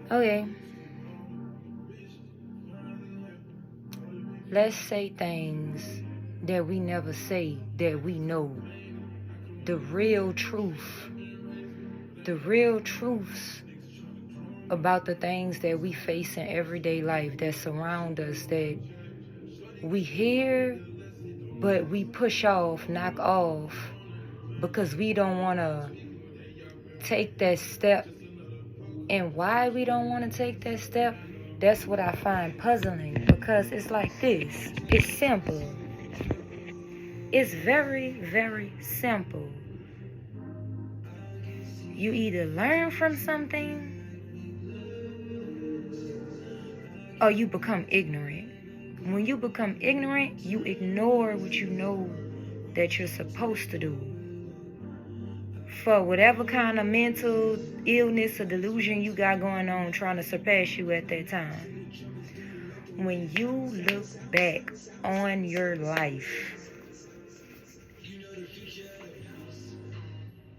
Okay, let's say things that we never say that we know. The real truth. The real truths about the things that we face in everyday life that surround us, that we hear but we push off, knock off, because we don't want to take that step. And why we don't want to take that step, that's what I find puzzling, because it's like this. It's simple. It's very, very simple. You either learn from something or you become ignorant. When you become ignorant, you ignore what you know that you're supposed to do. For whatever kind of mental illness or delusion you got going on trying to surpass you at that time. When you look back on your life,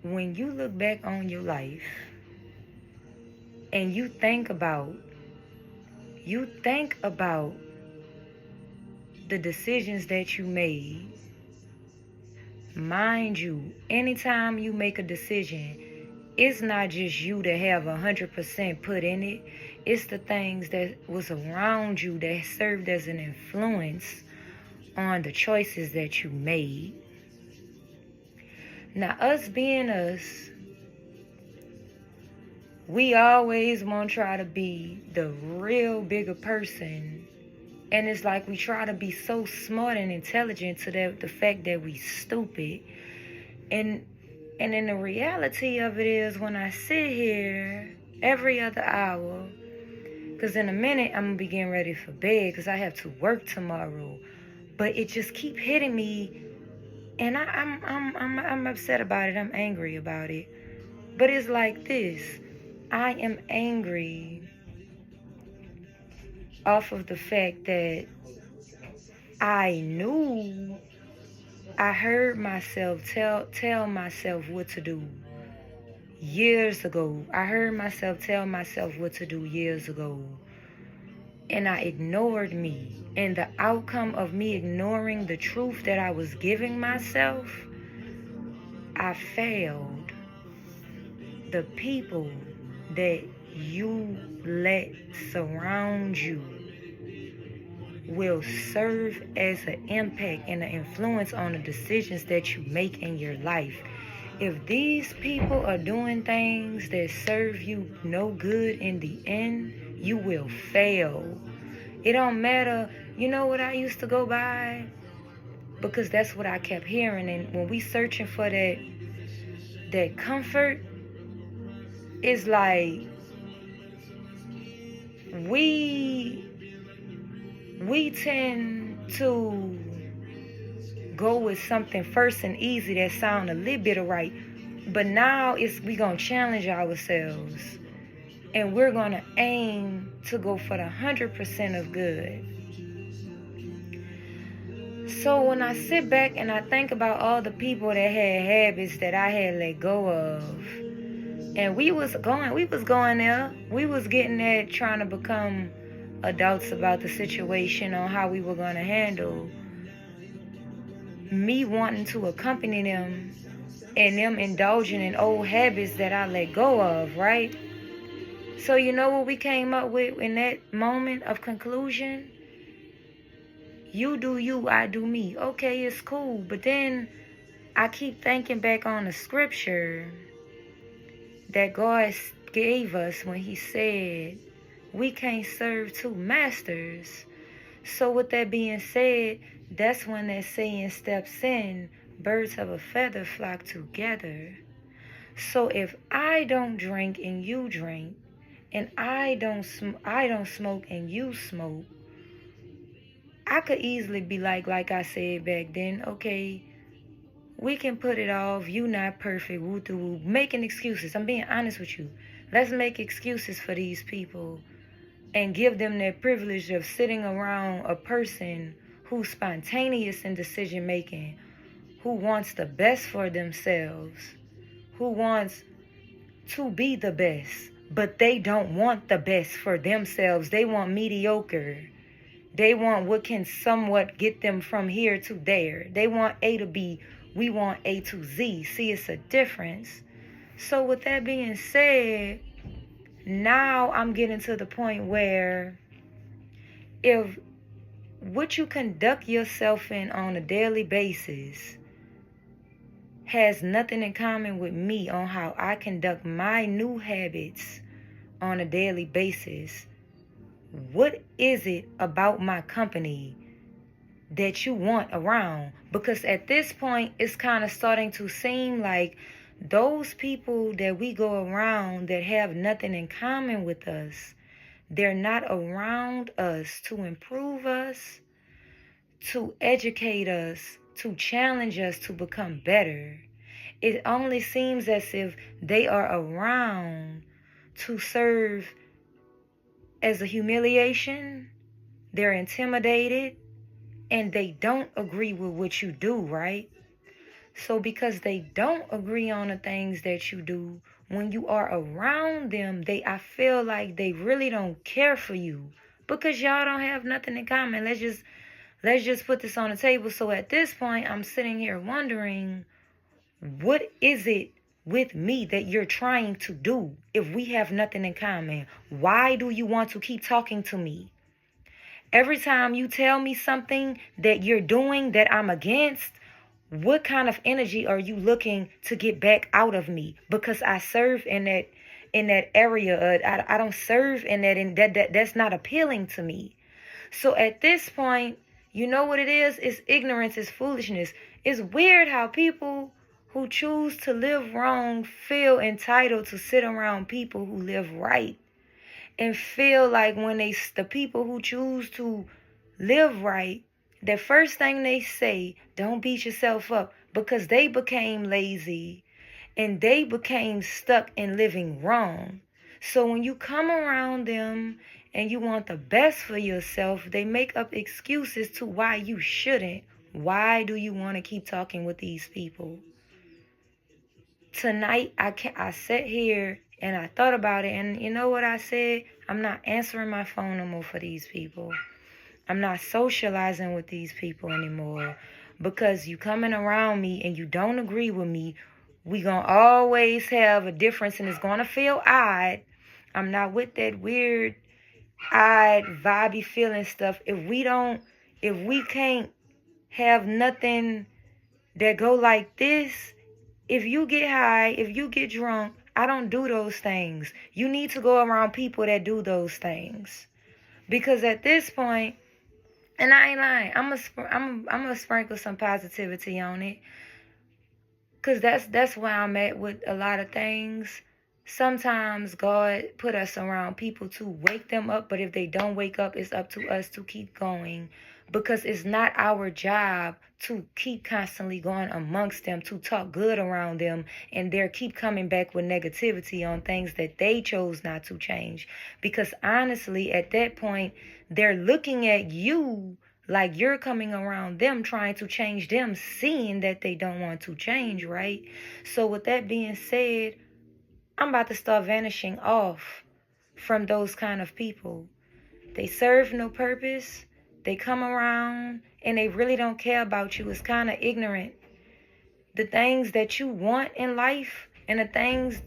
when you look back on your life and you think about the decisions that you made, mind you, anytime you make a decision, it's not just you that have 100% put in it. It's the things that was around you that served as an influence on the choices that you made. Now, us being us, we always want to try to be the real bigger person. And it's like we try to be so smart and intelligent to the fact that we stupid. And then the reality of it is, when I sit here every other hour, because in a minute I'm going to be getting ready for bed because I have to work tomorrow. But it just keep hitting me, and I'm upset about it. I'm angry about it. But it's like this. I am angry off of the fact that I knew, I heard myself tell myself what to do years ago. I heard myself tell myself what to do years ago. And I ignored me. And the outcome of me ignoring the truth that I was giving myself, I failed. The people that you let surround you will serve as an impact and an influence on the decisions that you make in your life. If these people are doing things that serve you no good in the end, you will fail. It don't matter. You know what I used to go by? Because that's what I kept hearing. And when we searching for that comfort, it's like we tend to go with something first and easy that sound a little bit right. But now we gonna challenge ourselves, and we're gonna aim to go for the 100% of good. So when I sit back and I think about all the people that had habits that I had let go of, and we was going there, we was getting at trying to become adults about the situation on how we were going to handle me wanting to accompany them and them indulging in old habits that I let go of, right? So you know what we came up with in that moment of conclusion? You do you, I do me. Okay, it's cool. But then I keep thinking back on the scripture that God gave us when he said we can't serve two masters. So with that being said, that's when that saying steps in, birds of a feather flock together. So if I don't drink and you drink, and I don't smoke and you smoke, I could easily be like I said back then, okay, we can put it off. You not perfect. Woo-doo-woo. Making excuses. I'm being honest with you. Let's make excuses for these people and give them that privilege of sitting around a person who's spontaneous in decision making, who wants the best for themselves, who wants to be the best, but they don't want the best for themselves. They want mediocre. They want what can somewhat get them from here to there. They want A to B. We want A to Z. See, it's a difference. So with that being said, now I'm getting to the point where if what you conduct yourself in on a daily basis has nothing in common with me on how I conduct my new habits on a daily basis, what is it about my company that you want around? Because at this point, it's kind of starting to seem like those people that we go around that have nothing in common with us, they're not around us to improve us, to educate us, to challenge us to become better. It only seems as if they are around to serve as a humiliation. They're intimidated, and they don't agree with what you do, right? So because they don't agree on the things that you do, when you are around them, I feel like they really don't care for you because y'all don't have nothing in common. Let's just put this on the table. So at this point, I'm sitting here wondering, what is it with me that you're trying to do if we have nothing in common? Why do you want to keep talking to me? Every time you tell me something that you're doing that I'm against, what kind of energy are you looking to get back out of me? Because I serve in that area. I don't serve in that, and that's not appealing to me. So at this point, you know what it is? It's ignorance, it's foolishness. It's weird how people who choose to live wrong feel entitled to sit around people who live right, and feel like when the people who choose to live right, the first thing they say, don't beat yourself up, because they became lazy and they became stuck in living wrong. So when you come around them and you want the best for yourself, they make up excuses to why you shouldn't. Why do you want to keep talking with these people? Tonight, I sat here and I thought about it, and you know what I said? I'm not answering my phone no more for these people. I'm not socializing with these people anymore, because you coming around me and you don't agree with me. We gonna always have a difference, and it's gonna feel odd. I'm not with that weird, odd, vibey feeling stuff. If we can't have nothing that go like this, if you get high, if you get drunk, I don't do those things. You need to go around people that do those things. Because at this point, and I ain't lying, I'm gonna sprinkle some positivity on it. Because that's where I'm at with a lot of things. Sometimes God put us around people to wake them up, but if they don't wake up, it's up to us to keep going. Because it's not our job to keep constantly going amongst them, to talk good around them, and they keep coming back with negativity on things that they chose not to change. Because honestly, at that point, they're looking at you like you're coming around them, trying to change them, seeing that they don't want to change, right? So with that being said, I'm about to start vanishing off from those kind of people. They serve no purpose. They come around and they really don't care about you. It's kind of ignorant. The things that you want in life and the things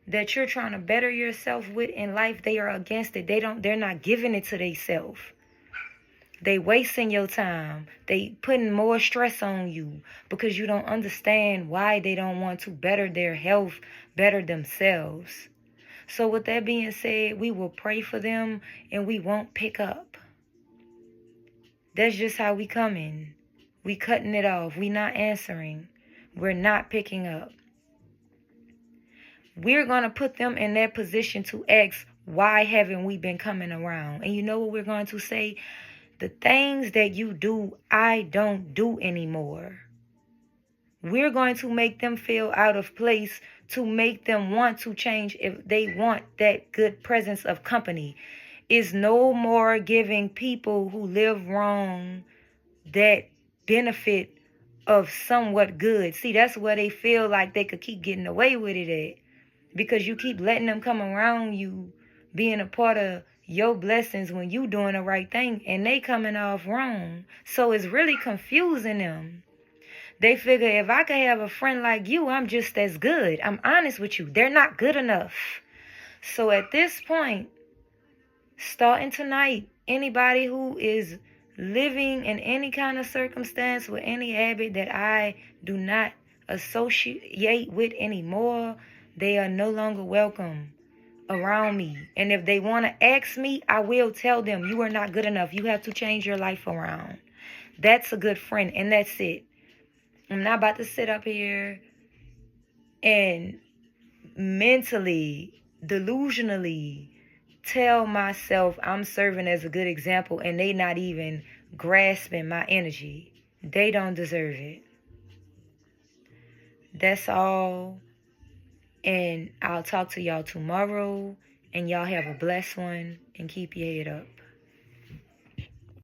that you're trying to better yourself with in life, they are against it. They're not giving it to themselves. They wasting your time. They putting more stress on you because you don't understand why they don't want to better their health, better themselves. So with that being said, we will pray for them and we won't pick up. That's just how we coming. We cutting it off. We not answering. We're not picking up. We're going to put them in that position to ask, why haven't we been coming around? And you know what we're going to say? The things that you do, I don't do anymore. We're going to make them feel out of place to make them want to change if they want that good presence of company. Is no more giving people who live wrong that benefit of somewhat good. See, that's where they feel like they could keep getting away with it at. because you keep letting them come around you, being a part of your blessings when you doing the right thing, and they coming off wrong. So it's really confusing them. They figure if I could have a friend like you, I'm just as good. I'm honest with you. They're not good enough. So at this point, starting tonight, anybody who is living in any kind of circumstance with any habit that I do not associate with anymore, they are no longer welcome around me. And if they want to ask me, I will tell them, you are not good enough. You have to change your life around. That's a good friend, and that's it. I'm not about to sit up here and mentally, delusionally tell myself I'm serving as a good example and they not even grasping my energy. They don't deserve it. That's all. And I'll talk to y'all tomorrow. And y'all have a blessed one and keep your head up.